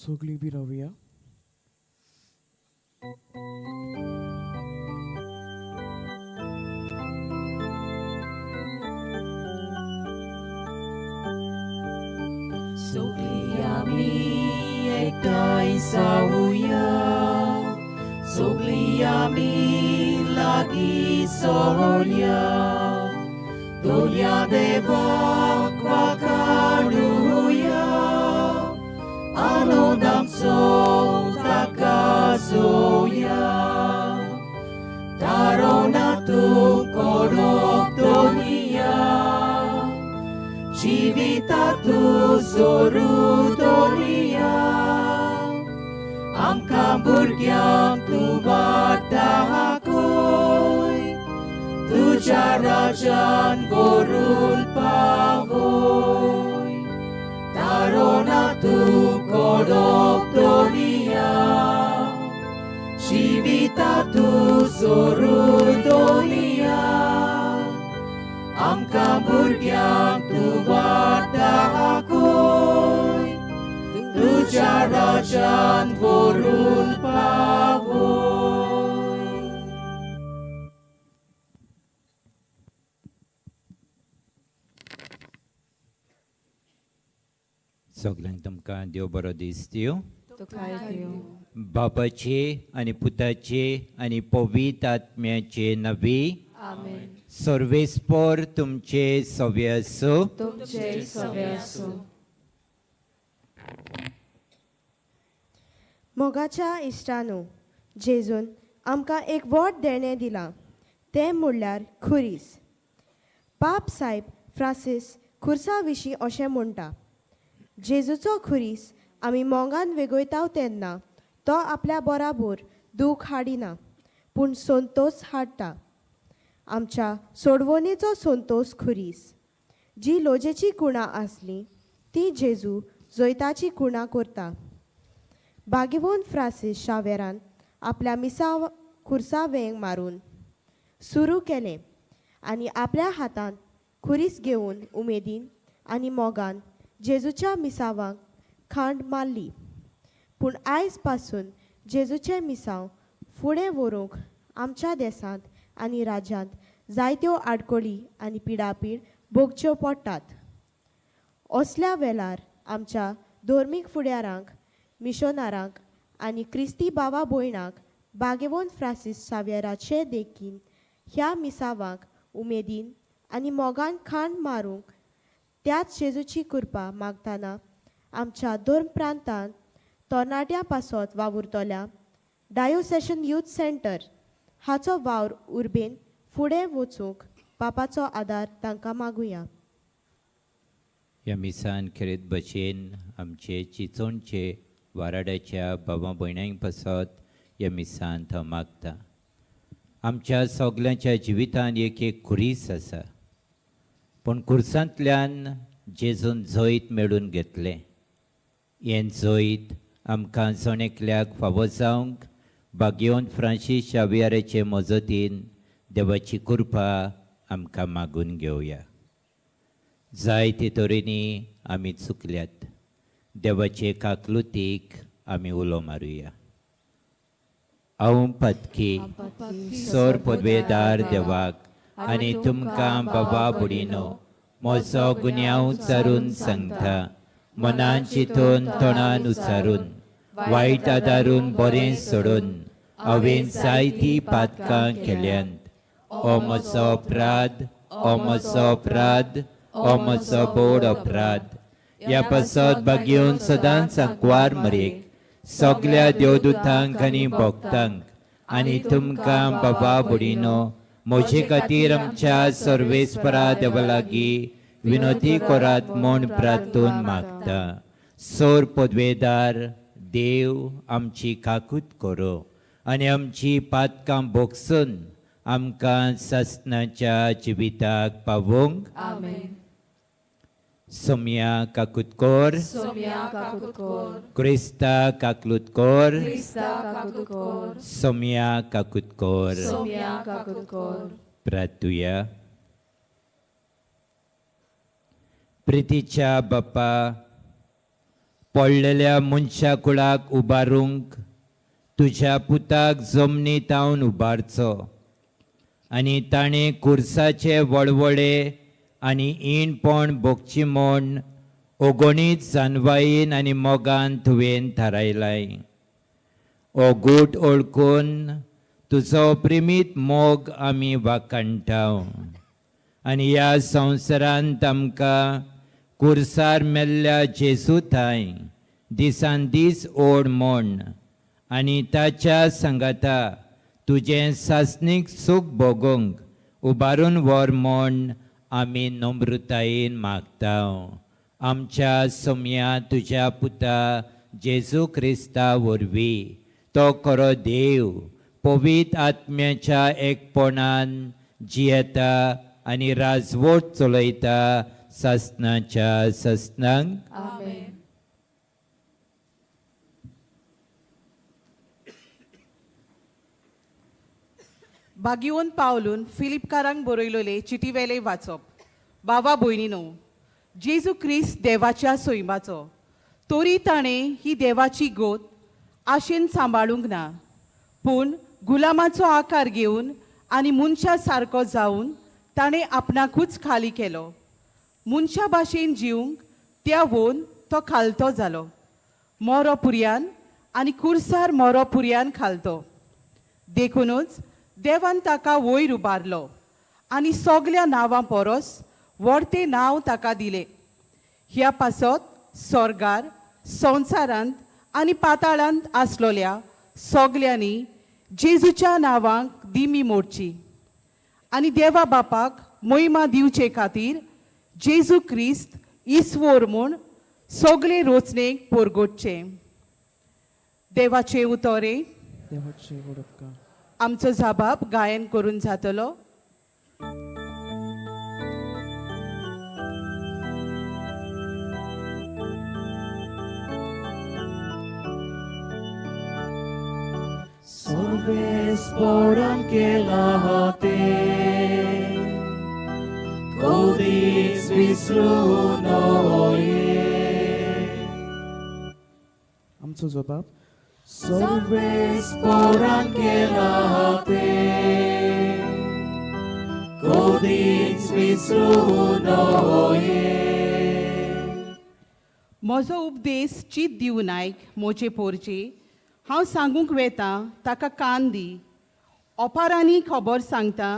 सगळीं बी रावया. Sogli ami ektai sauya, sogli ami lagi soholia, dolia deva kwakaruya, anodam so takasoya, tarona tu korok donia. Jivitatu sorudolia Amka burgyam tu batahakoi Tuja rajan gorul pavoy Tarona tu korok dolia Jivitatu sorudolia Amka burgyam tu batahakoi Tuja rajan vorul pavoy सगळ्यांक तुमकां देव बरो दीस दिवं. तुकाय देव बापाचे आनी पुताचे आनी पवित्र आत्म्याचे नवी आमेन सर्वेस्पर तुमचे सव्य असो. तुमचे सवे असो मोगाच्या इश्टानो जेजून आमकां एक व्हड देणें दिलां तें म्हणल्यार खुरीस. पाप सायब फ्रांसीस खुर्सा विशीं अशें म्हणटा, जेजूचो खुरीस आमी मोगान वेगयताव तेन्ना तो आपल्या बराबर दूख हाडिना पूण संतोश हाडटा. आमच्या सोडवणेचो संतोश खुरीस. जी लोजेची कुणां आसली ती जेजू जैताची कुणां करता. बागेवोन फ्रांसीस शावेरान आपल्या मिसा खुर्सा वेंग मारून सुरू केलें आनी आपल्या हातांत खुरीस घेवन उमेदीन आनी मोगान जेजूच्या मिसावांक खांड मारली. पूण आयज पासून जेजूचें मिसांव फुडें व्हरूंक आमच्या देसांत आनी राज्यांत जायत्यो आडकोळी आनी पिडापीड भोगच्यो पडटात. असल्या वेळार आमच्या धर्मीक फुडाऱ्यांक, मिशनारांक आनी क्रिस्ती भावा भयणांक बागेवोन फ्रांसीस शावेराचे देखीन ह्या मिसावांक उमेदीन आनी मोगान खांड मारूंक त्याच जेजूची कृपा मागतना आमच्या धर्म प्रांतांत तरणाट्यां पासत वावुरतल्या डायोसेशन यूथ सेंटर हाचो वावर उर्बेन फुडें वचूंक बापाचो आदार तांकां मागुया. ह्या मिसान खेरीत भशेन आमचे चिंचोणचे वाराड्याच्या भावां भयणांक पासत ह्या मिसान तो मागता. आमच्या सगळ्यांच्या जिवितांत एक एक खुरीस आसा पूण खुर्सांतल्यान जेजून जैत मेळून घेतलें. हें जैत आमकां जणेकल्याक फावो जावंक बागेवोन फ्रांसीस शावियाराचे मजतीन देवाची कृपा आमकां मागून घेवया. जायते तरेनी आमी चुकल्यात. देवाचे काकलुतीक आमी उलो मारुया. हांव पत्की सोर पदवेदार देवाक आनी तुमकां बाबा बुडीनो म्हजो गुन्यांव उचारून सांगता. मनान चिंतून तोंडान उचारून वायट आदारून बरें सोडून हांवें जायतीं पातकां केल्यांत. हो म्हजो अपराध, हो म्हजो अपराध, हो म्हजो बोड अपराध. ह्या पासत बागेवन सदांच सांकवार मरेक सगळ्या देवदूतांक आनी भक्तांक आनी तुमकां बाबा बुडीनो म्हजे खातीर आमच्या सर्वेस्परा देवा लागीं विनोदी करात म्हूण प्रार्थून मागता. सोर पदवेदार देव आमची काकूत करो आनी आमची पातकां भोगसून आमकां सस्नाच्या जिविताक पावोवंक. आमेन. सोम्या काकुतकोर, सोम्या काकुतकोर क्रिस्ता काकलुतकोर, क्रिस्ता काकुतकोर सोम्या काकुतकोर. सोम्या काकुतकोर प्रार्थुया. प्रितीच्या बाप्पा, पडलेल्या मनशा कुळाक उबारूंक तुज्या पुताक जमनीतावन उबारचो आनी ताणें कुर्साचे वळवळे आनी इणपण भोगची म्हूण ओगोणीत जानवाईन आनी मोगान तुवें थारायलाय. ओ गूट ओळखून तुजो प्रेमीत मोग आमी वाकाणटाव आनी ह्या संवसारांत आमकां कुर्सार मेल्ल्या जेजू थंय दिसान दीस ओड म्हूण आनी ताच्या सांगाता तुजें सासणीक सूख भोगूंक उबारून व्हर म्हूण आमी नम्रतायेन मागताव. आमच्या सोम्या तुज्या पुता जेजू क्रिस्ता वरवीं तो खरो देव पवित्र आत्म्याच्या एकपणान जियेता आनी राजवट चलयता ससनाच्या ससनांक. आमेन. बागियोन पावलून फिलिपकारांक बरयलोले चिटीवेले वाचप. बाबा भयणीनो, जेजू क्रिस्त देवाच्या सोयमाचो, तोरी ताणें ही देवाची गोत आशेन सांबाळूंक ना, पूण गुलामाचो आकार घेवन आनी मनशा सारको जावन ताणें आपणाकूच खाली केलो. मनशा भाशेन जिवंक त्या वोन तो खालतो जालो, मोरो पुर्यान आनी कुर्सार मोरो पुर्यान खालतो. देखूनच देवान ताका वयर उबारलो आनी सगल्या नांवां परस व्हडतें नांव ताका दिलें. ह्या पासत स्वर्गार, संवसारांत आनी पाताळांत आसलोल्या सगल्यांनी जेजूच्या नांवांक दिमी मोडची आनी देवा बापाक महिमा दिवचे खातीर जेजू क्रिस्त इस्वोर म्हूण सगळे रोचणेक पोरगोडचे. देवाचे उतोरे आमचो जबाब गायन करून जातलो. Sorves poran kelahate, Kodis visrunoye. आमचो जबाब Sorves poran kelahate, Kodis visrunoye. म्हजो उपदेश चित दिवं नायक मोचे पोरचे, हांव सांगूंक वेता ताका कान दी. ओपारांनी खबर सांगता,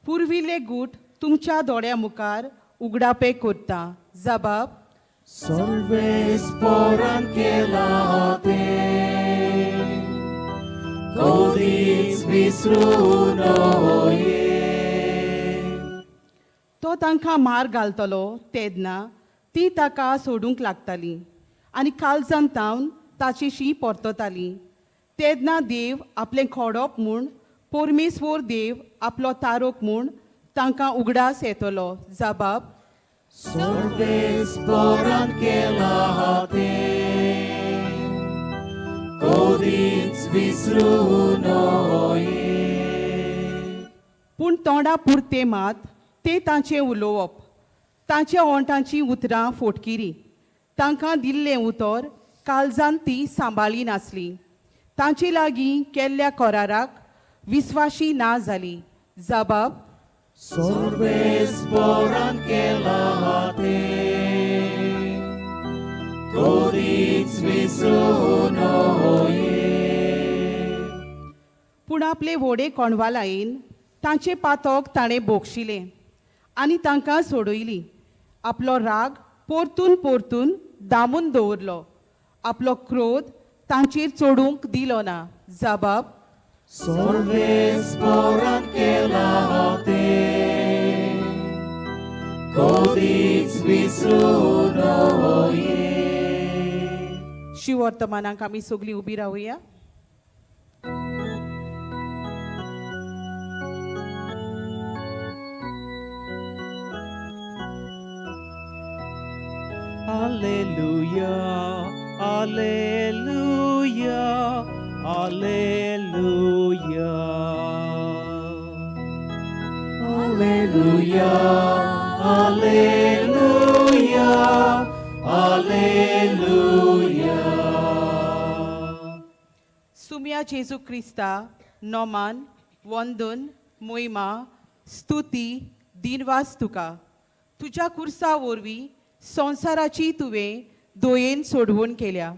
पुर्विल्ले गूट तुमच्या दोळ्या मुखार उगडापे करता. जबाब Sorves poran kelahate, Kodis visrunoye. तो तांकां मार घालतलो तेदना ती ताका सोडूंक लागताली आनी काळजान तावन ताचेशी परतताली. तेदना देव आपलें खोडोप म्हूण परमेश्वर देव आपलो तारोक म्हूण तांकां उगडास येतलो. जबाब Sorves poran kelahate, Kodis visrunoye. पूण तोंडा पुरते मात ते तांचें उलोवप, तांच्या ओंठांची उतरां फोटकिरी. तांकां दिल्लें उतर काळजान ती सांबाळी नासली. तांचे लागीं केल्ल्या कराराक विस्वाशी ना जाली. जबाब Sorves poran kelahate, Kodis visrunoye. पूण आपले व्हडे कोणवालायेन तांचे पातोक ताणें बोगशिलें आनी तांकां सोडयली. आपलो राग परतून परतून दामून दवरलो. आपलो क्रोध तांचेर चोडूंक दिलो ना. जबाब Sorves poran kelahate, Kodis visrunoye. शिवर्तमानाक आमी सगळीं उबी रावया. Alleluia, Alleluia, Alleluia. Alleluia, Alleluia, Alleluia. सुम्या जेजू क्रिस्ता नोमान वंदन मोहिमा स्तुती दिनवास तुका तुज्या कुर्सा वरवीं संवसाराची तुवें दोयेन सोडवून केल्या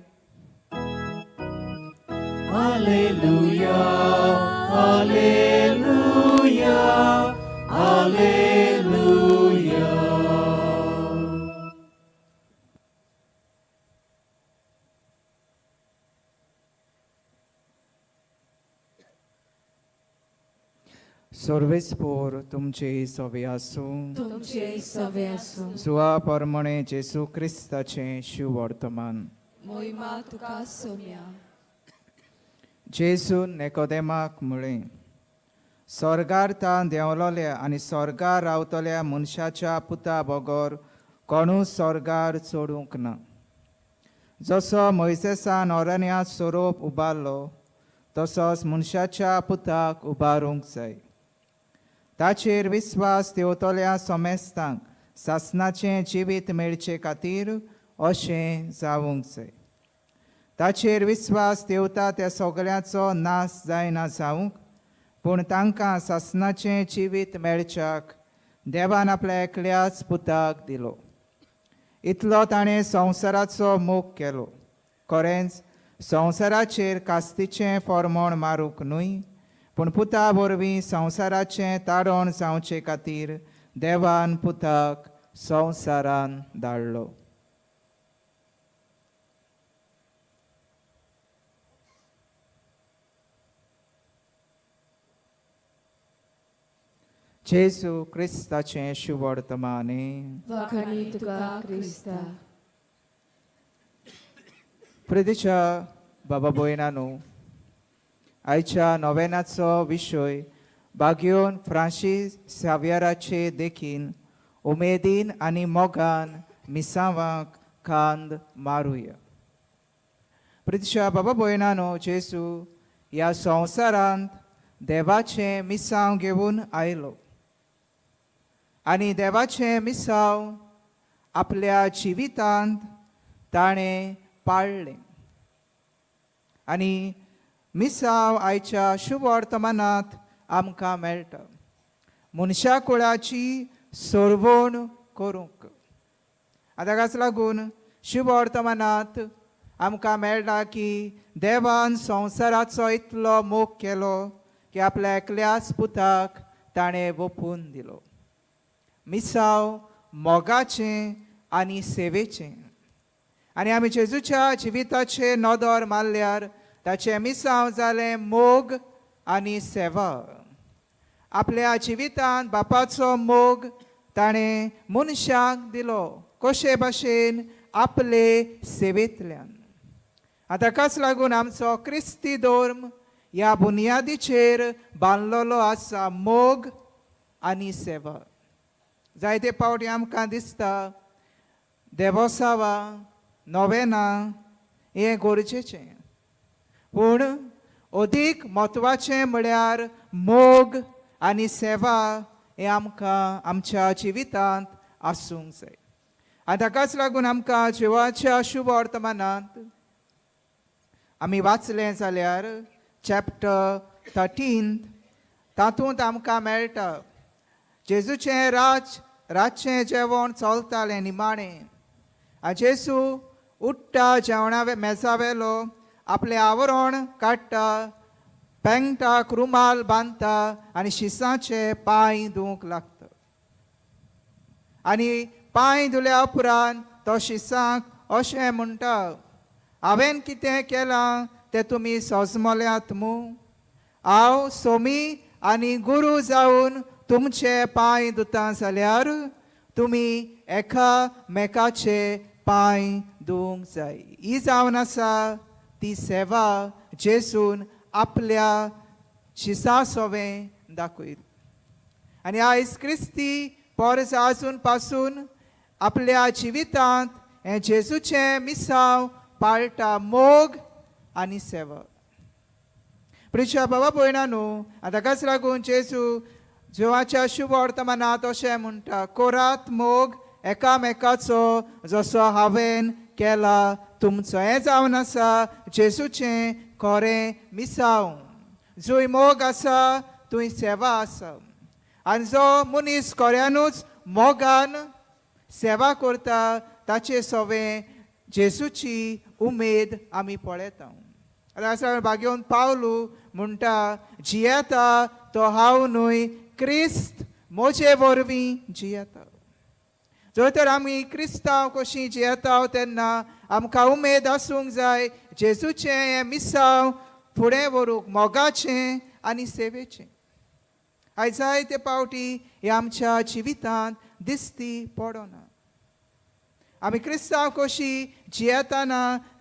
Alleluia, Alleluia, Alleluia. सर्वेस्पोर तुमचे सवे आसूं तुमचे सवे आसूं जुआ परमणे जेसू क्रिस्ताचे शिव वर्तमान मोहिमा तुका सोम्या जेसून नेकोदेमाक म्हळें स्वर्गार तां देंवलोल्या आनी स्वर्गार रावतल्या मनशाच्या पुता बगर कोणूच स्वर्गार चोडूंक ना जसो मोइसेसान अरण्यांत सोरोप उबारलो तसोच मनशाच्या पुताक उबारूंक जाय ताचेर विस्वास देंवतल्या सोमेस्तांक सासणाचें जिवीत मेळचे खातीर अशें जावूंक जाय ताचेर विस्वास देंवता त्या सगळ्याचो नाश जायना जावंक पूण तांकां सासणाचें जिवीत मेळच्याक देवान आपल्या एकल्याच पुताक दिलो इतलो ताणें संवसाराचो मोग केलो खरेंच संवसाराचेर कास्तीचें फर्मोण मारूंक न्हय पूण पुता वरवीं संवसाराचें तारण जावचे खातीर देवान पुताक संवसारान धाडलो जेसू क्रिस्ताचें शुभ वर्तमाने वखणी तुका क्रिस्ता प्रितीच्या बाबा भयणांनो आयच्या नोवेनाचो विशय बागयोन फ्रांसीस सावियराचे देखीन उमेदीन आनी मोगान मिसावांक खांद मारुया प्रितीच्या बाबा भयणांनो जेसू ह्या संवसारांत देवाचें मिसांव घेवन आयलो आनी देवाचें मिसांव आपल्या जिवितांत ताणें पाळ्ळें आनी मिसांव आयच्या शुभ वर्तमानांत आमकां मेळटा मनशा कुळाची सोडवण करूंक आतां ताकाच लागून शुभ वर्तमानांत आमकां मेळटा की देवान संवसाराचो इतलो मोग केलो की आपल्या एकल्याच पुताक ताणें ओपून दिलो मिसांव मोगाचें आनी सेवेचें आनी आमी जेजूच्या जिविताचेर नदर मारल्यार ताचें मिसांव जालें मोग आनी सेवा आपल्या जिवितांत बापाचो मोग ताणें मनशाक दिलो कशे भाशेन आपले सेवेंतल्यान आतां ताकाच लागून आमचो क्रिस्ती धर्म ह्या बुनयादीचेर बांदलेलो आसा मोग आनी सेवा जायते फावटी आमकां दिसता देवोत्सवा नोवेना हें गरजेचें पूण अदीक म्हत्वाचें म्हळ्यार मोग आनी सेवा हें आमकां आमच्या जिवितांत आसूंक जाय आनी ताकाच लागून आमकां जिवाच्या शुभ वर्तमानांत आमी वाचलें जाल्यार चॅप्टर 13 तातूंत आमकां मेळटा जेजूचें रातचें जेवण चलतालें निमाणें आनी जेजू उठ्ठा जेवणा मेजावेलो आपलें आवरण काडटा पेंगटाक रुमाल बांदता आनी शिसाचे पांय धुवंक लागता आनी पांय धुल्या उपरांत तो शिसांक अशें म्हणटा हांवें कितें केलां तें तुमी सोजमल्यात मू हांव सोमी आनी गुरू जावन तुमचे पांय धुता जाल्यार तुमी एकामेकाचे पांय धुवंक जाय ही जावन आसा ती सेवा जेजून आपल्या शिसा सोवें दाखयली आनी आयज क्रिस्ती परस आजून पासून आपल्या जिवितांत हें जेजूचें मिसांव पाळटा मोग आनी सेवा प्रिय बाबा भयणांनो आनी ताकाच लागून जेजू जिवाच्या शुभ वर्तमानांत अशें म्हणटा कोरात मोग एकामेकाचो जसो हांवें केला तुमचो हें जावन आसा जेजूचें खरें मिसाव जंय मोग आसा थंय सेवा आसा आनी जो मनीस खऱ्यानूच मोगान सेवा करता ताचे सवें जेजूची उमेद आमी पळयता आतां बागेवन पावलू म्हणटा जियेता तो हांव न्हय क्रिस्त म्हजे वरवीं जियेता जर तर आमी क्रिस्तांव कशीं जियेता तेन्ना आमकां उमेद आसूंक जाय जेजूचें हें मिसाव फुडें व्हरूंक मोगाचें आनी सेवेचें आयज जायते पावटी हें आमच्या जिवितांत दिसती पडना आमी क्रिस्तांव कशीं जियेतना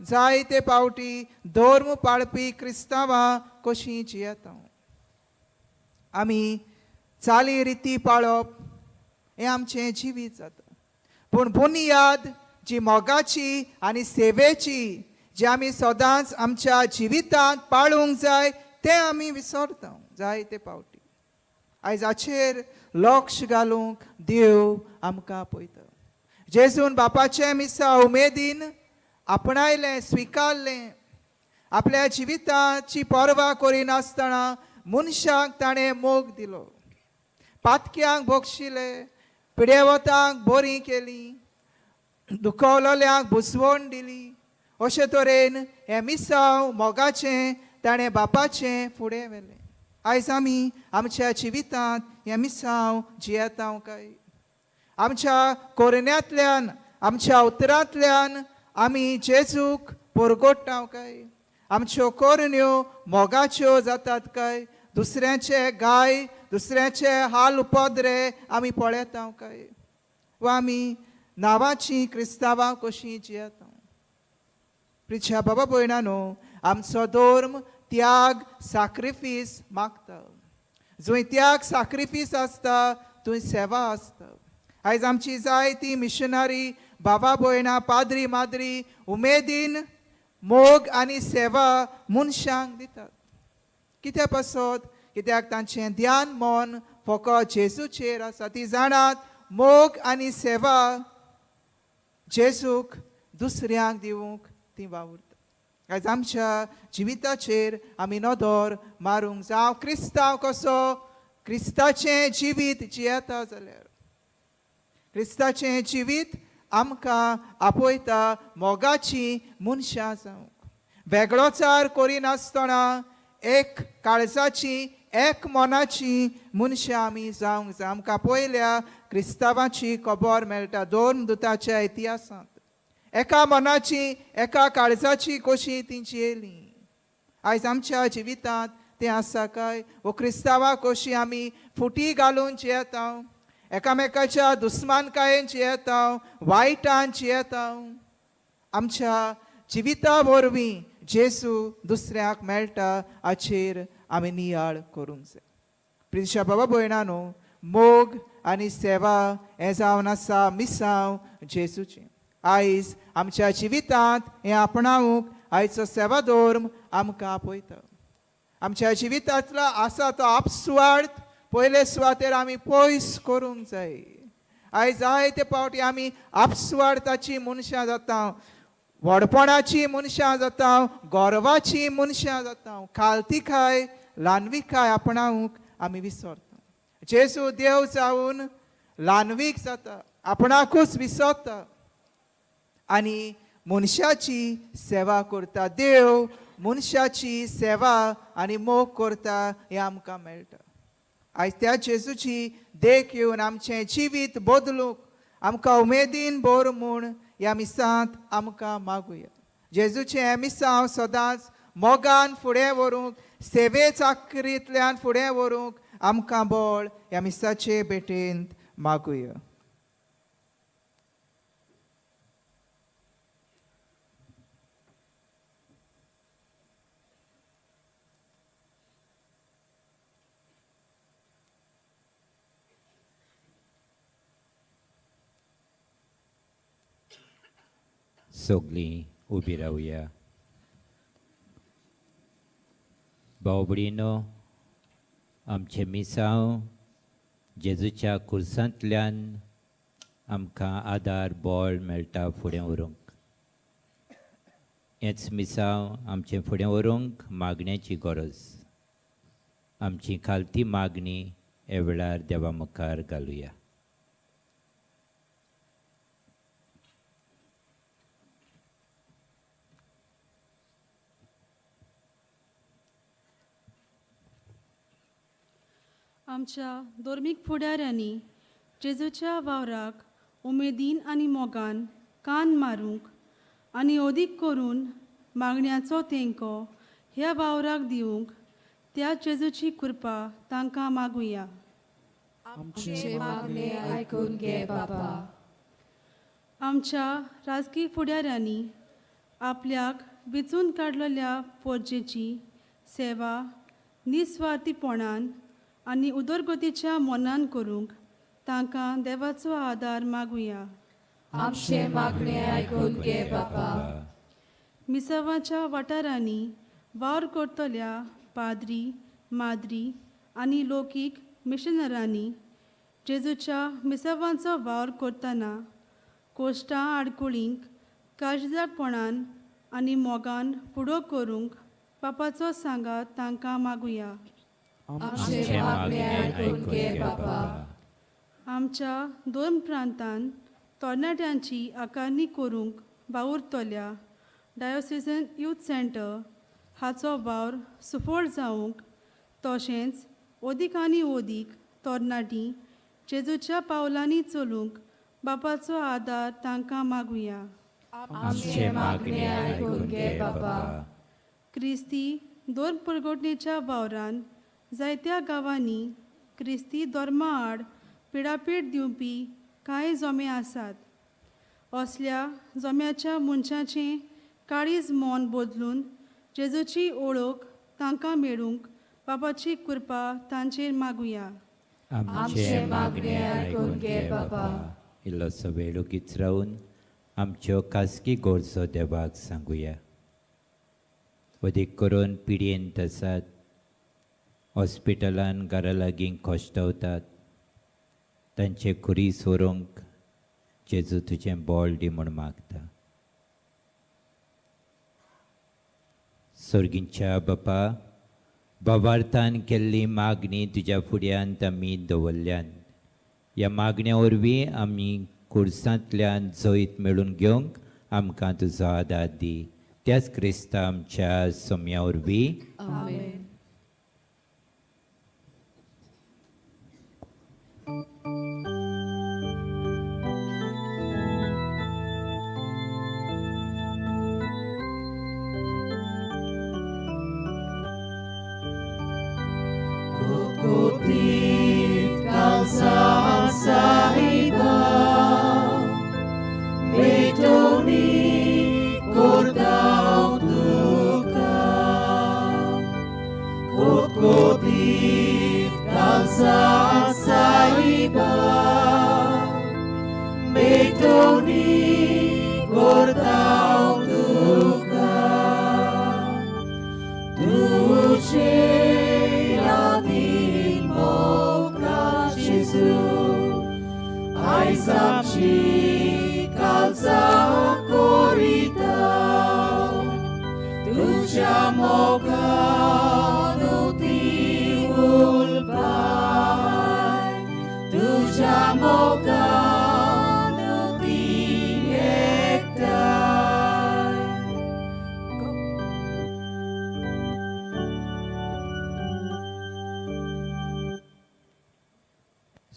जायते पावटी धर्म पाळपी क्रिस्तांवां कशीं जियेता आमी चाली रिती पाळप हें आमचें जिवीत जाता पूण बुनियाद जी मोगाची आनी सेवेची जी आमी सदांच आमच्या जिवितांत पाळूंक जाय तें आमी विसरता जायते पावटी आयज हाचेर लक्ष घालूंक देव आमकां पळयता जेजून बापाचें मिसा उमेदीन आपणायलें स्विकारलें आपल्या जिविताची पर्वा करिनासतना मनशाक ताणें मोग दिलो पातक्यांक बक्षिलें पिडेवतांक बरीं केलीं दुखवलेल्यांक बुजवण दिली अशे तरेन हें मिसाव मोगाचें ताणें बापाचें फुडें व्हेलें आयज आमी आमच्या जिवितांत हें मिसाव जियेता काय आमच्या कोरण्यांतल्यान आमच्या उतरांतल्यान आमी जेजूक परगोडटा काय आमच्यो कोरण्यो मोगाच्यो जातात काय दुसऱ्याचे गाय दुसऱ्याचे हाल उपद्रे आमी पळयता काय वा आमी नांवाची क्रिस्तांवां कशीं जियेता प्रिच्या बाबा भयणानो आमचो धर्म त्याग साक्रिफीस मागता जंय त्याग साक्रिफीस आसता थंय सेवा आसता आयज आमची जायतीं मिशनरी बाबा भयणां पाद्री माद्री उमेदीन मोग आनी सेवा मनशांक दितात कित्या पासत कित्याक तांचें ध्यान मन फकत जेजूचेर आसा ती जाणात मोग आनी सेवा जेजूक दुसऱ्यांक दिवंक ती वावुरता आयज आमच्या जिविताचेर आमी नदर मारूंक जावं क्रिस्तांव कसो क्रिस्ताचें जिवीत जियेता जाल्यार क्रिस्ताचें जिवीत आमकां आपयता मोगाची मनशां जावंक वेगळोचार करिनासतना एक काळजाची एक मनाची मनशां आमी जावंक जाय आमकां पयल्या क्रिस्तांवांची खबर मेळटा दोन दुताच्या इतिहासांत एका मनाची एका काळजाची कशी ती जियेलीं आयज आमच्या जिवितांत तें आसा काय वो क्रिस्तांवां कशी आमी फुटी घालून जियेता एकामेकाच्या दुस्मानकायेन जियेता वायटान जियेता आमच्या जिविता वरवीं जेजू दुसऱ्याक मेळटा हाचेर आमी नियाळ करूंक जाय प्रिय बाबा भयणानो मोग आनी सेवा हें जावन आसा मिसांव जेजूचें आयज आमच्या जिवितांत हें आपणावंक आयचो सेवा धर्म आमकां आपयता आमच्या जिवितांतलो आसा तो आपसुवार्थ पयले सुवातेर आमी पयस करूंक जाय आयज जायते फावटी आमी आपसुवार्थाची मनशां जाता व्हडपणाची मनशां जाता गोरवाची मनशां जाता खालतीकाय ल्हानविकाय आपणावंक आमी विसरता जेजू देव जावन ल्हानवीक जाता आपणाकूच विसरता आनी मनशाची सेवा करता देव मनशाची सेवा आनी मोग करता हें आमकां मेळटा आयज त्या जेजूची देख येवन आमचें जिवीत बदलूंक आमकां उमेदीन भर म्हूण ह्या मिसांत आमकां मागुया जेजूचें हें मिसांव सदांच मोगान फुडें व्हरूंक सेवे चाकरींतल्यान फुडें व्हरूंक आमकां बळ ह्या मिसाचे भेटेंत मागुया सगळीं उबी रावया भाव भयणीनो आमचे मिसांव जेजूच्या खुर्सांतल्यान आमकां आदार बळ मेळटा फुडें व्हरूंक हेच मिसांव आमचे फुडें व्हरूंक मागण्याची गरज. आमची खालती मागणी हे वेळार देवा मुखार घालुया. आमच्या धर्मीक फुडाऱ्यांनी जेजूच्या वावराक उमेदीन आनी मोगान कान मारूंक आनी अदीक करून मागण्याचो तेंको ह्या वावराक दिवंक त्या जेजूची कृपा तांकां मागुया. आमचे मागणे ऐकून घे बापा. आमच्या राजकीय फुडाऱ्यांनी आपल्याक वेंचून काडलेल्या पोरजेची सेवा निस्वार्थीपणान आनी उदरगतीच्या मनान करूंक तांकां देवाचो आदार मागुया. आमचे मागणे ऐकून घे बापा. मिसावाच्या वाठारांनी वावर करतल्या पाद्री माद्री आनी लौकीक मिशनरांनी जेजूच्या मिसावांचो वावर करतना कोश्टां आडकुळींक काळजीदारपणान आनी मोगान फुडो करूंक बापाचो सांगात तांकां मागुया. आमचे मागणे ऐकून घे बापा. आमच्या दोन प्रांतांत तरणाट्यांची आकारणी करूंक वावुरतल्या डायोसिजन यूथ सेंटर हाचो वावर सुफळ जावंक तशेंच अदीक आनी अदीक तरणाटीं जेजूच्या पावलांनी चलूंक बापाचो आदार तांकां मागुया. आमचे मागणे ऐकून घे बापा. क्रिस्ती दोन परगोटणेच्या वावरान जायत्या गांवांनी क्रिस्ती धर्मा आड पिडापीड दिवपी कांय जोमे आसात. असल्या जोम्याच्या मनशाचें काळीज मोन बदलून जेजूची ओळख तांकां मेळूंक बापाची कृपा तांचेर मागुया. आमचे मागणे ऐकून घे बापा. इल्लोसो वेळ ओगीच रावन आमच्यो खासगी गरजो देवाक सांगुया. अदीक करून पिडयेंत आसात, हॉस्पिटलान घरा लागीं कोश्टवतात, तांचे खुरीस व्हरूंक जेजू तुजें बोल दी म्हूण मागता. सर्गींच्या बापा, बाबार्थान केल्ली मागणी तुज्या फुड्यांत आमी दवरल्यान ह्या मागण्या वरवीं आमी खुर्सांतल्यान जैत मेळून घेवंक आमकां तुजो आदार दी. त्याच क्रिस्ता आमच्या सोम्या वरवीं आमेन. Kotit kalsa sahiba Betoni kordau tuka Kotit kalsa sahiba Betoni kordau tuka Tuce Ai zamci calza coritau Tu moga nu ti ulpai Tu moga nu ti ektai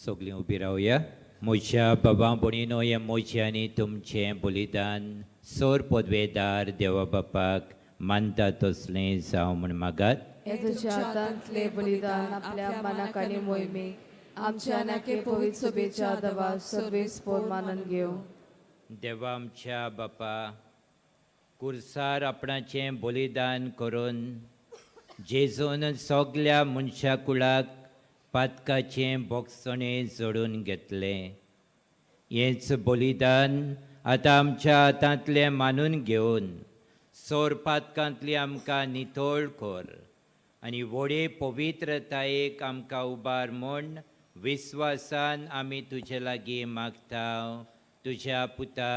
सगळीं उबी रावया. म्हज्या बाबा भणीनो हें म्हजें आनी तुमचें बलिदान सोर पदवेदार देवा बापाक मानता तसलें जावं म्हूण मागात. हे तुझ्या हातांतले बलिदान आपल्या मनाक आनी मोहिमेक आमच्या नाके पवित्र सभेच्या दवा सर्वेस पोर मानून घेवं. देवा आमच्या बापा, कुर्सार आपणाचें बलिदान करून जेजून सगल्या मनशा कुळाक पातकाचें बोगसणें जोडून घेतलें. हेंच बलिदान आतां आमच्या हातांतलें मानून घेवन सोर पातकांतली आमकां नितोळ कर आनी व्हडे पवित्रतायेक आमकां उबार म्हूण विस्वासान आमी तुजे लागीं मागता. तुज्या पुता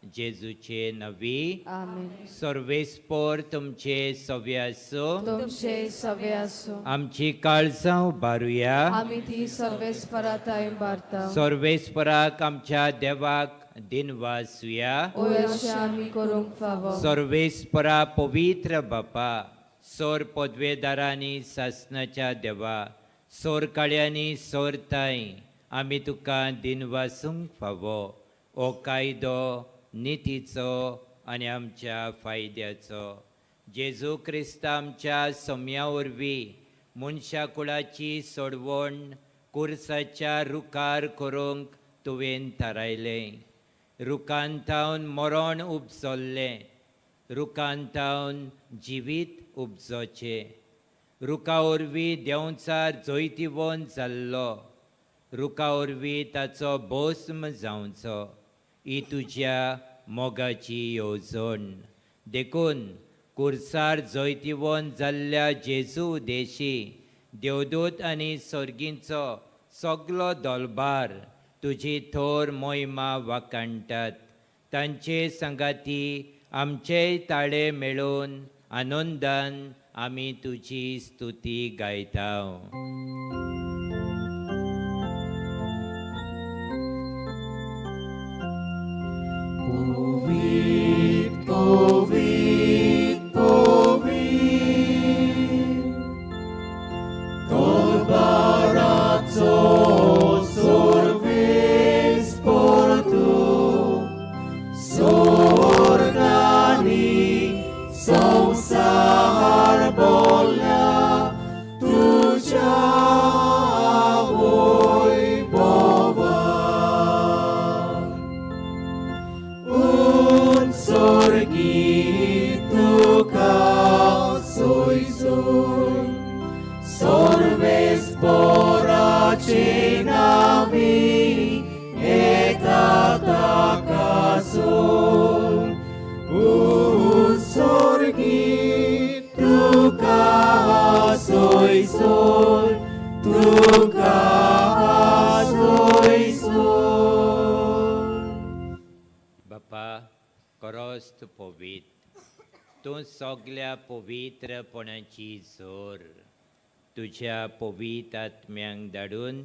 जेजूचे नवी आमेन. सर्वेस्पोर तुमचे सव्य असो तुमचे सवे असो. आमची काळजां उबारुया आम्ही ती सर्वेस्पराताय बारता. सर्वेस्पराक आमच्या देवाक दिनवासुया ओयशे आम्ही करूंक फावो. सर्वेस्परा पवित्र बापा सोर पदवेदारांनी सासनाच्या देवा सोर काळ्यांनी सोरताय आमी तुका दिनवासूंक फावो ओ कायदो नितीचो आनी आमच्या फायद्याचो. जेजू क्रिस्त आमच्या सोम्या वरवीं मनशा कुळाची सोडवण कुर्साच्या रुखार करूंक तुवें थारायलें. रुखांतावन मरण उपसल्लें रुखांतावन जिवीत उपजोचें. रुखा वरवीं देंवचार जैतिवंत जाल्लो रुखा वरवीं ताचो भस्म जावचो ही तुज्या मोगाची येवजण. देखून कुर्सार जैतिवंत जाल्ल्या जेजू देशी देवदूत आनी सर्गींचो सगलो दोलबार तुजी थोर मोहिमा वाखाणटात. तांचे संगाती आमचेय ताळे मेळून आनंदान आमी तुजी स्तुती गायताव. बापा करोस्त पवित्र तूं सगल्या पवित्रपणाची जोर तुज्या पवित्र आत्म्यांक धाडून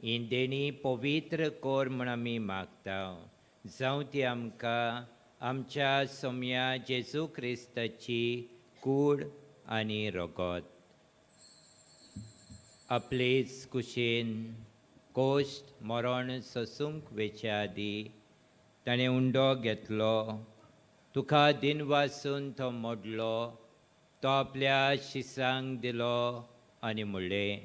ही देणी पवित्र कोर म्हण आमी मागता. जावं ती आमकां आमच्या सोम्या जेजू क्रिस्ताची कूड आनी रगत. आपलेच कुशेन कोश्ट मरण सोसूंक वेच्या आदी ताणें उंडो घेतलो. तुका दिनवासून तो मोडलो. तो आपल्या शिसांक दिलो आनी म्हणलें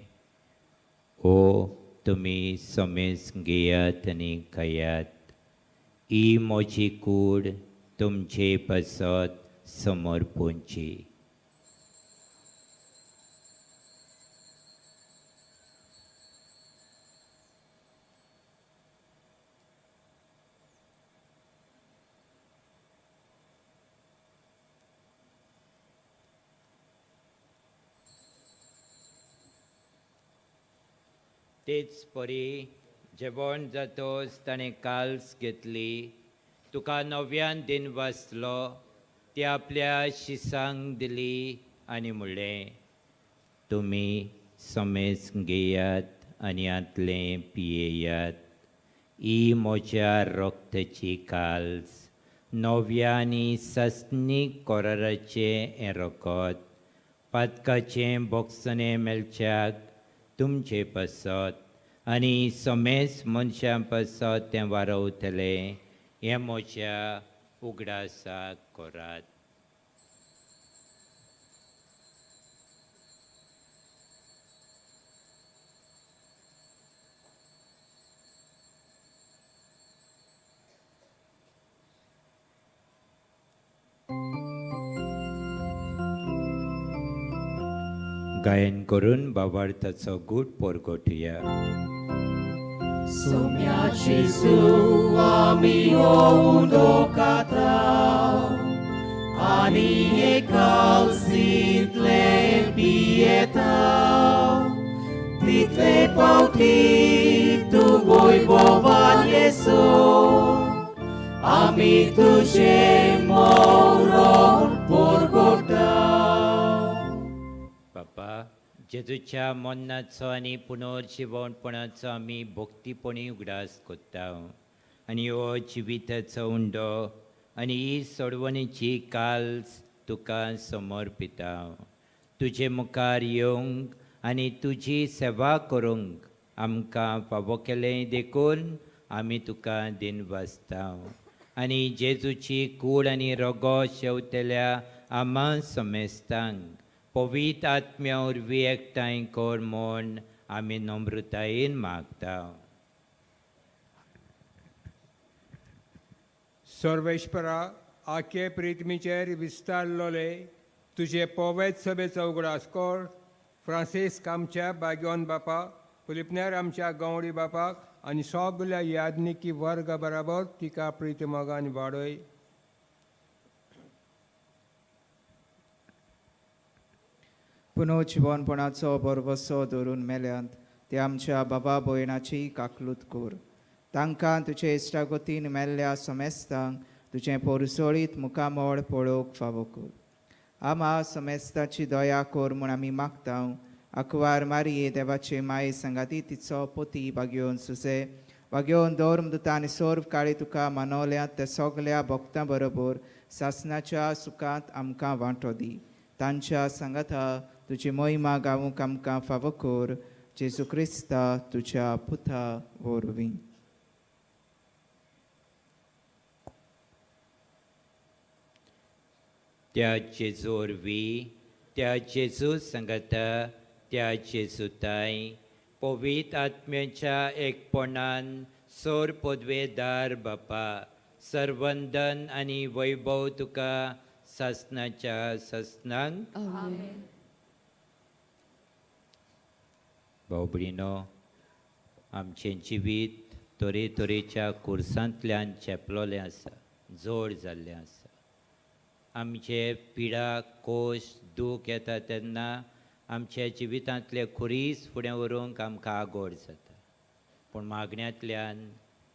ओ तुमी समेज घेयात आनी खायात. ही म्हजी कूड तुमचे पासत समर्पूंची. तेच परी जेवण जातोच ताणें काल्स घेतली. तुका नव्यान दिन वाचलो ती आपल्या शिसांक दिली आनी म्हणलें तुमी समेज घेयात आनी आतलें पियेयात. ही म्हज्या रोगताची काल्स नव्या आनी सस्नीक कोराराचें हें रोगत पातकाचें बोगसणें मेलच्याक तुमचे पासत आनी समेज मनशां पासत तें वारवतलें हें म्हज्या उगडासाक कोरात. गायन करून बाबार्थाचो गूढ पोरगोटुया. सोम्या जेजू आमी होऊन दोकाता आनी एकाल्सितले पियेता. तितले पावटी तूं वैभवान येसो आमी तुझे मौन पोरगोटा. बापा जेजूच्या मन्नाचो आनी पुनर्जिवणपणाचो आमी भोक्तीपणी उगडास कोत्ता आनी हो जिविताचो उंडो आनी ही सोडवणेची काल्स तुका समर्पिता. तुजे मुखार येवंक आनी तुजी सेवा करूंक आमकां फावो केलें देखून आमी तुका दिनवासता आनी जेजूची कूड आनी रगो शेवतेल्या आमा समेस्तांक पवित्र आत्म्या वरवीं एकठांय कर म्हूण आमी नम्रतायेन मागता. सर्वेश्वरा आखे प्रितमीचेर विस्तारलोले तुझे पवित्र सभेचो उगडास कर. फ्रांसीस आमच्या बागोन बापाक, फिलिपनेर आमच्या गवडी बापाक आनी सगल्या यादनिकी वर्ग बराबर तिका प्रितमोगान वाडय. पुनर्जिवनपणाचो बरवसो धरून मेल्यांत ते आमच्या बाबा भयणाची काकलूत कर. तांकां तुजे इश्टागतीन मेल्ल्या समेस्तांक तुजें पोरसोळीत मुखामोळ पळोवंक फावो कर. आमा समेस्ताची दया कर म्हूण आमी मागता. आकवार मारये देवाचे माये संगाती तिचो पोती बागेवन सुसे बागेवन धर्मदूता आनी सर्व काळी तुका मानवल्यात त्या सगल्या भक्तां बरोबर सासणाच्या सुखांत आमकां वांटो दी. तांच्या सांगाता तुजी महिमा गावूंक आमकां फावो कर. जेजू क्रिस्ता तुज्या पुता वरवीं. त्या जेजू वरवीं त्या जेजू संगता त्या जेजूताय पवित्र आत्म्याच्या एकपणान सोर पदवेदार बापा सर्वंदन आनी वैभव तुका सासणाच्या ससनांक. भाऊ भयणीनो, आमचें जिवीत तरेतरेच्या कुर्सांतल्यान चेपलोलें आसा, जोड जाल्लें आसा. आमचे पिडा कोश दूख येता तेन्ना आमच्या जिवितांतले खुरीस फुडें व्हरूंक आमकां आगोड जाता. पूण मागण्यांतल्यान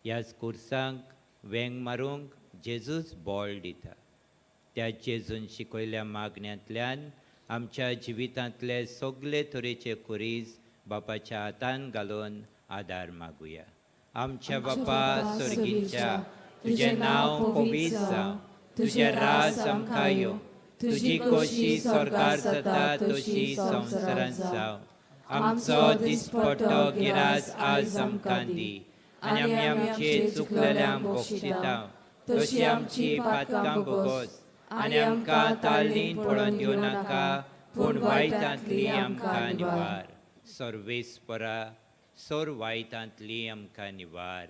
ह्याच कुर्सांक वेंग मारूंक जेजूच बोळ दिता. त्या जेजून शिकयल्या मागण्यांतल्यान आमच्या जिवितांतले सगळे तरेचे खुरीस बापाच्या हातान घालून आदार मागुया. आमच्या बापा सर्गीच्या तुजें नांव पवित्र जावं. तुजें राज आमकां येवं. तुजी कशी स्वर्गार जाता तशी संवसारांत जावं. आमचो दिसपट्टो गिरास आज आमकां दी आनी आमी आमचे चुकलेल्यांक बक्षिता तशी आमची पातकां बोगोस आनी आमकां ताळणीन पडोवन दिवं नाका पूण वायटांतली आमकां निवार. सर्वेस्परा सोर वायटांतली आमकां निवार.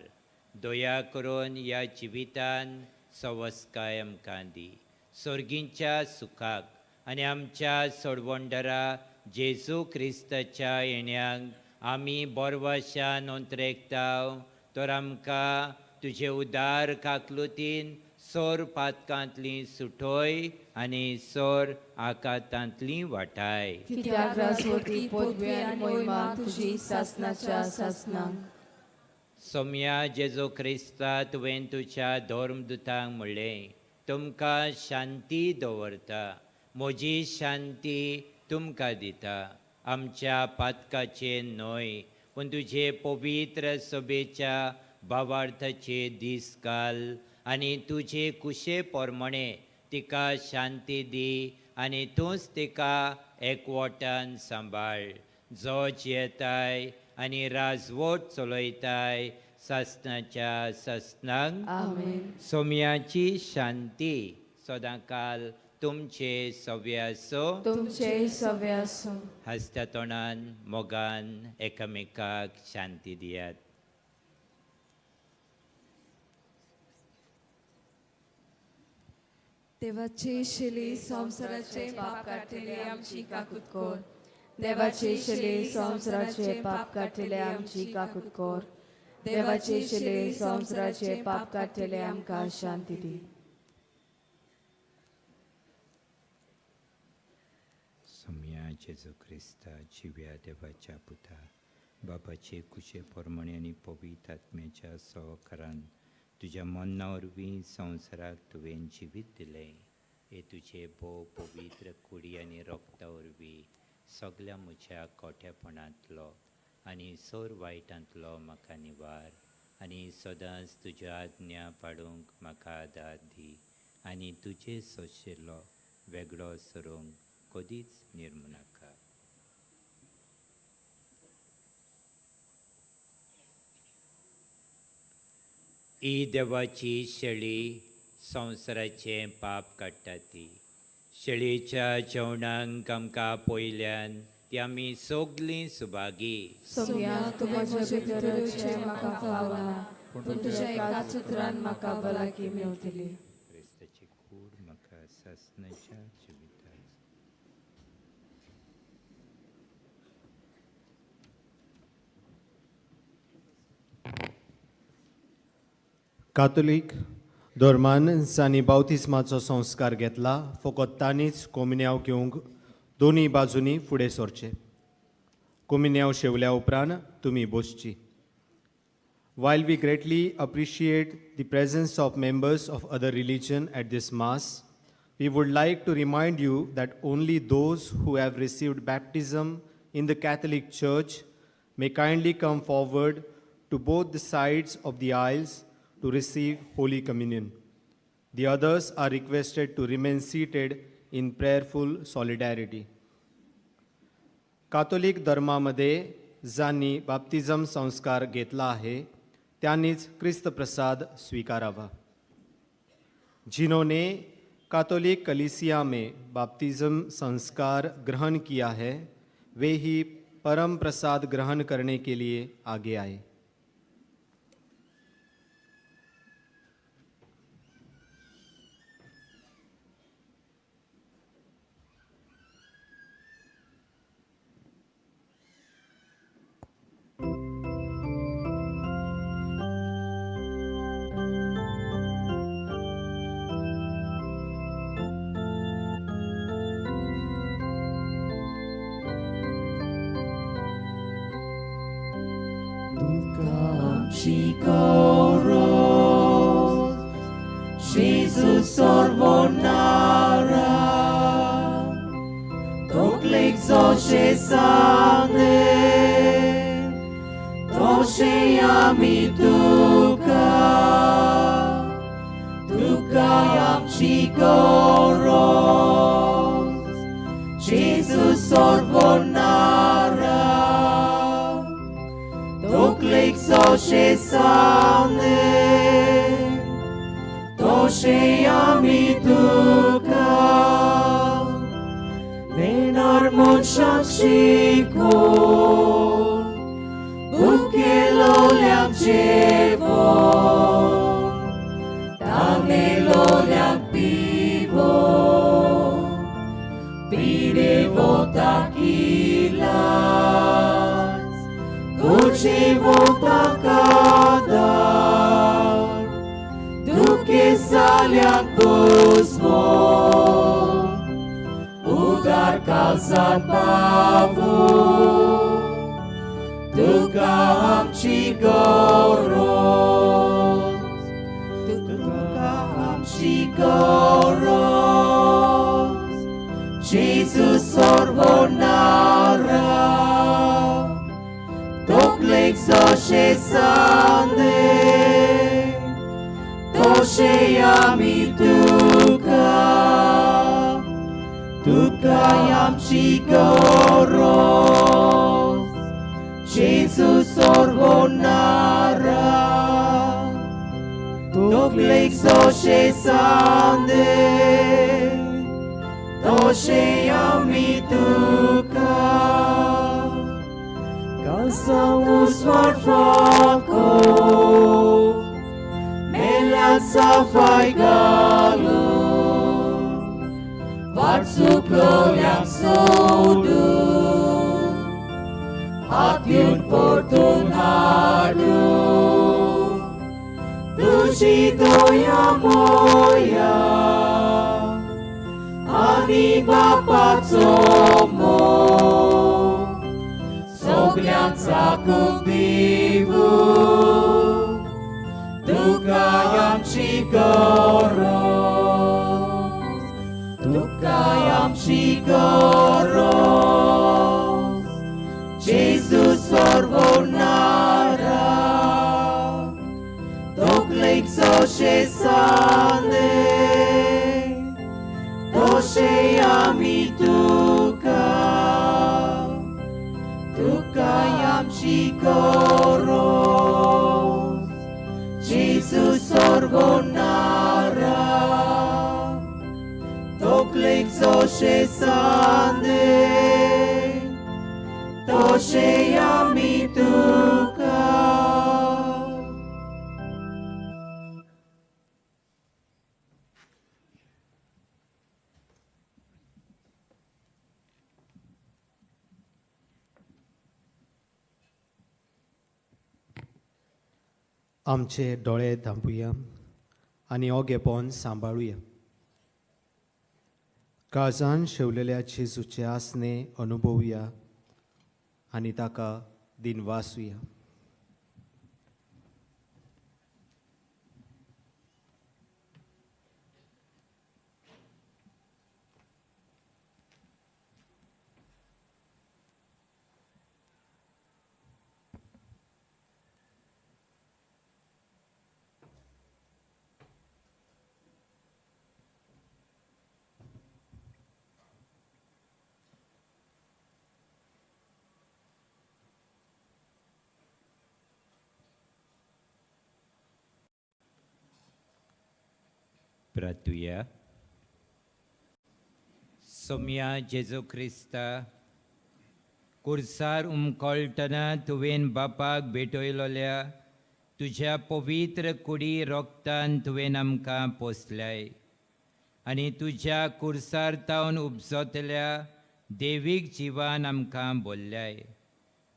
दया करून ह्या जिवितान सवस्काय आमकां दी. सर्गींच्या सुखाक आनी आमच्या सोडवंडरा जेजू क्रिस्ताच्या येण्याक आमी बरवशान नोंदरेकता तर आमकां तुजे उदार काकलुतीन सोर पातकांतली सुटोय आनी सोर आकांतांतली वाटाय. कित्याक रासवटी पदवी आनी महिमा तुजी सासणाच्या सासनांक. सोम्या जेजू क्रिस्ता तुवें तुज्या धर्मदुतांक म्हणलें तुमकां शांती दवरता, म्हजी शांती तुमकां दिता. आमच्या पातकाचे न्हय पूण तुजे पवित्र सभेच्या भावार्थाचे दीस घाल आनी तुजे कुशे पोरमणे तिका शांती दी आनी तूंच तिका एकवटान सांबाळ. जो जियेताय आनी राजवट चलयताय सासणाच्या सासनांक. सोम्याची शांती सदांकाल तुमचे सव्य आसो. तुमचे सव्य आसूं. हसत्या तोंडान मोगान एकामेकाक शांती दियात. देवाचे शिले संवसाराचे पाप काढलेले आमची काकूत कोर. देवाचे शिले संवसाराचे पाप काढलेले आमची काकूत कोर. देवाचे शिले संवसाराचे पाप काढलेले आमकां शांती दी. सोम्या जेजू क्रिस्ता जिव्या देवाच्या पुता बापाचे कुशे पोरमणे आनी पवित्र आत्म्याच्या सहकारान तुज्या मन्ना वरवीं संवसाराक तुवें जिवीत दिलें हे तुजे भोव पवित्र कुडी आनी रक्ता वरवीं सगळ्या म्हज्या कोठेपणांतलो आनी सर वायटांतलो म्हाका निवार आनी सदांच तुज्यो आज्ञा पाडूंक म्हाका आदार दी आनी तुजे सोशिल्लो वेगळो सरूंक कधीच निर्मू नाका. ही देवाची शेळी संवसाराचें पाप काडटा ती. शेळयेच्या जेवणाक आमकां पयल्यान ती आमी सगळीं सुभागी. सगळ्यांक तूं म्हजे भितरचे म्हाका फावना पूण तुज्या एकाच उतरान म्हाका भलायकी मेवतली. क्रिस्ताची कूड म्हाका सासणाच्या जिवितांत कातोलीक धर्मान जांणी बावतिस्माचो संस्कार घेतला फकत तांणीच कोमिन्याव घेवंक दोनी बाजूंनी फुडें सरचें. कोमिन्याव शेवल्या उपरांत तुमी बसची. While we greatly appreciate the presence of members of other religion at this Mass, we would like to remind you that only those who have received baptism in the Catholic Church may kindly come forward to both the sides of the aisles to receive Holy Communion. The others are requested to remain seated in prayerful solidarity. कातोलिक धर्मामध्ये ज्यांनी बाप्तिझम संस्कार घेतला आहे त्यांनीच ख्रिस्त प्रसाद स्वीकारावा. जिन्होंने कातोलिक कलीसिया में बाप्तिज़म संस्कार ग्रहण किया है वे ही परम प्रसाद ग्रहण करने के लिए आगे आए. Jesus sorbonara, toclec zoce sane, toshe yami tuka, tuka yam chigoros, Jesus sorbonara, toclec zoce sane, toshe yami tuka, venar mochachiko, bukelo liam chevo, tamelo liam pivo, pidevo takilas, kuchevo takadar, duke saliam kusmo, udar kalzan pavu, duka am chigoros, duka am chigoros, Jesus sorbonara, toclec zoce sane, toshe yami tuka, tuka yam chigoros, Jesus sorbonara, toclec zoce sane, toshe yami tuka, calza usmar foco, Melasa faigalu, vatsuklo liam sodu, atyun portun hadu, duci doya moya, ani bapak somo, soglian sakuk divu, duka गरज तुकाय आमची गरज जेजू सर्वोन्नारा तोकलेक जशे साने तशे आमी तुका तुकाय आमची गरज जेजू सर्वोन्नारा तोकलेक जशे साने तशे आमी तुका. आमचे डोळे धांपूया आनी हो गेपोन सांबाळुया. काळजान शेवलेल्या जेजूचे आसने अनुभवुया आनी ताका दिनवासुया. प्रार्थुया. सोम्या जेजू क्रिस्ता, कुर्सार उमकळटना तुवें बापाक भेटयलोल्या तुज्या पवित्र कुडी रोगतान तुवें आमकां पोसल्याय आनी तुज्या कुर्सार तावन उपजतल्या देवीक जिवान आमकां भरल्याय.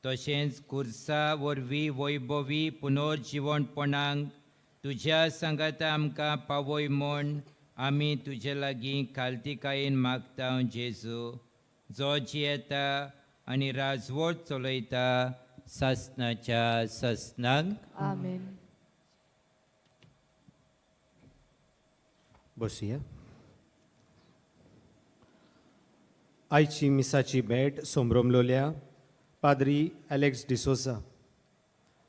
तशेंच कुर्सा वरवीं वैभवी पुनर्जिवणपणांक तुज्या सांगाता आमकां पावय म्हूण आमी तुजे लागीं खालतिकायेन मागता जेजू, जो जियेता आनी राजवट चलयता सासणाच्या ससनांक. आमेन. बसुया. आयची मिसाची भेट सोमरमलोल्या पाद्री एलेक्स डिसोजा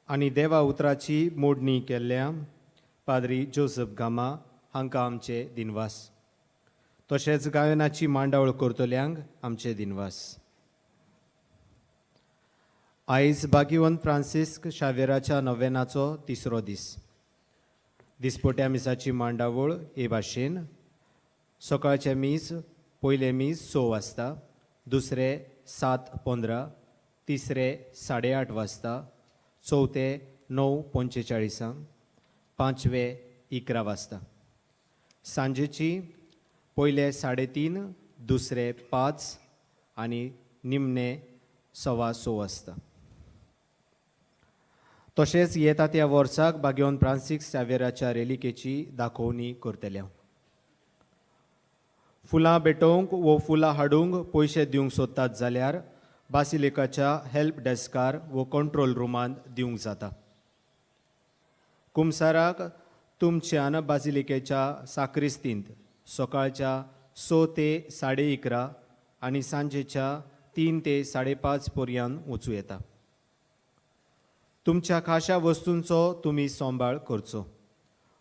आनी देवा उतराची मोडणी केल्ल्या पाद्री जोसेफ गामा हांकां आमचे दिनवास. तशेंच गायनाची मांडावळ करतल्यांक आमचे दिनवास. आयज भाग्यवंत फ्रांसिस्क शावेराच्या नव्वेनाचो तिसरो दीस. दिसपोट्या मिसाची मांडावळ हे भाशेन सकाळचे मीस पयले मीस 6 वाजता, दुसरे 7:15, तिसरे 8:30 वाजता, चवथे 9:45, पांचवे 11 वाजता. सांजेची पयले 3:30, दुसरे 5 आनी निमणे 6:15 वाजता. तशेंच येता त्या वर्साक भाग्यवंत फ्रांसिस्क शावेराच्या रेलिकेची दाखोवणी करतल्या. फुलां भेटोवंक वो फुलां हाडूंक पयशे दिवंक सोदतात जाल्यार बासिलिकाच्या हेल्प डेस्कार वो कंट्रोल रुमांत दिवंक जाता. कुमसाराक तुमच्यान बासिलिकेच्या साक्रिस्तींत सकाळच्या 6 ते 11:30 आनी सांजेच्या 3 ते 5:30 पर्यंत वचूं येता. तुमच्या खाशा वस्तूंचो तुमी सांबाळ करचो.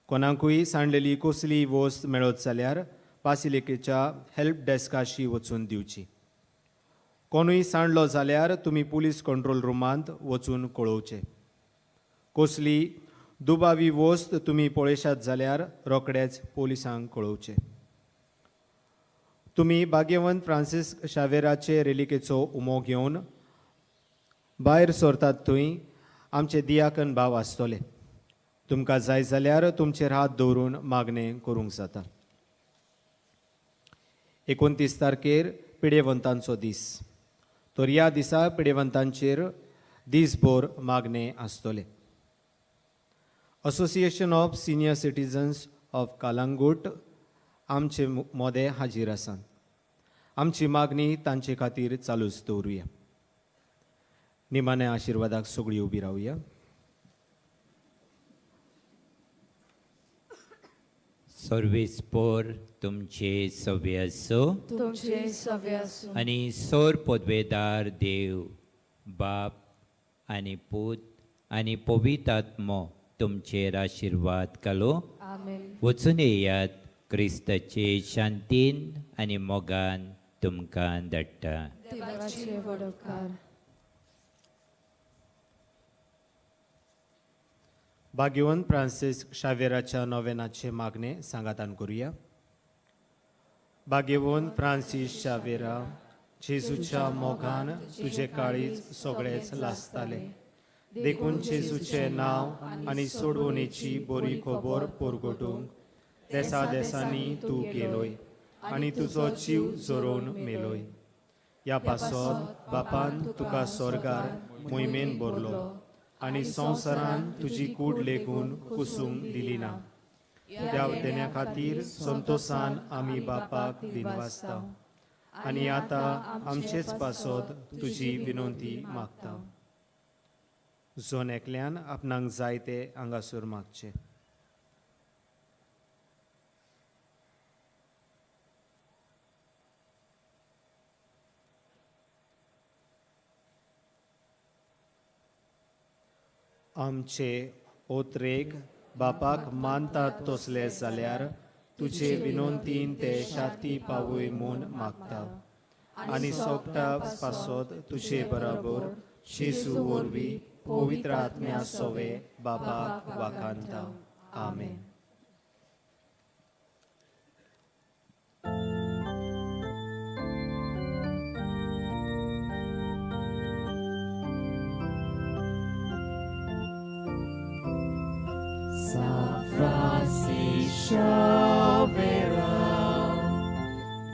कोणाकूय सांडलेली कसलीय वस्त मेळत जाल्यार बासिलिकेच्या हेल्प डेस्काशी वचून दिवची. कोणूय सांडलो जाल्यार तुमी पुलीस कंट्रोल रुमांत वचून कळोवचें. कसली दुबावी वस्त तुमी पळयशात जाल्यार रोखडेच पोलिसांक कळोवचें. तुमी भाग्यवंत फ्रांसिस्क शावेराचे रेलिकेचो उमो घेवन भायर सरतात थंय आमचे दियाकन भाव आसतले. तुमकां जाय जाल्यार तुमचेर हात दवरून मागणें करूंक जाता. 29 तारखेर पिडेवंतांचो दीस. तर ह्या दिसा पिडेवंतांचेर दीसभर मागणें आसतलें. Association of senior citizens of Calangute आमचे मोदें हाजीर आसात. आमची मागणी तांचे खातीर चालूच दवरुया. निमाण्या आशिर्वादाक सगळीं उबी रावया. सर्वेस्पोर तुमचे सवे असो तुमचे सवे असो आणि सोर पदवेदार देव बाप आणि पूत आणि पवित्र आत्मो तुमचेर आशीर्वाद घालो आमेन वचून येयात क्रिस्ताचे शांतीन आणि मोगान तुमकां धाडटा देवाचे वडोवकार भाग्यवंत फ्रांसीस शावेराच्या नोवेनाचे मागणे सांगातान करूया. भाग्यवंत फ्रांसीस शावेरा, जेजूच्या मोगान तुझे काळीज सगळेच लासताले. देखून जेजूचे नाव आनी सोडवणेची बरी खबर परगटूंक देसा देसांनी तूं गेलोय आनी तुजो जीव जोरोवन मेलोय. ह्या पासत बापान तुका स्वर्गार मोहिमेन भरलो आनी संवसारान तुजी कूड लेगून कुसूंक दिली ना. त्या देण्या खातीर संतोषान आमी बापाक दिनवासता आनी आतां आमचेच पासत तुजी विनंती मागता. जोन एकल्यान आपणाक जाय ते हांगासर मागचे. आमचे ओत्रेक बापाक मानतात तसले जाल्यार तुजे विनंतीन ते शाती पावय म्हूण मागता आनी सोपटा पासत तुजे बराबर जेजू वरवीं पवित्र आत्म्या सोवे बापाक वाखाणता. आमेन. San Francis Xaviera,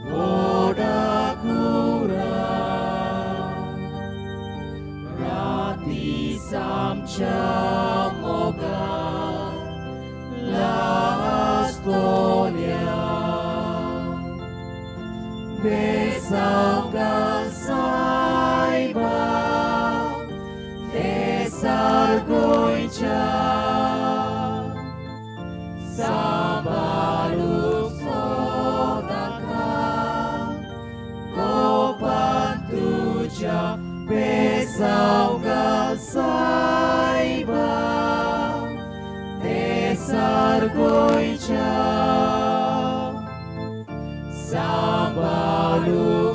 voda cura, ratis amcia moga, la storia, besauga saiba, desargoicia, Sabaluk sodaka, kopan tuja besauga saiba, desargoicia, Sabaluk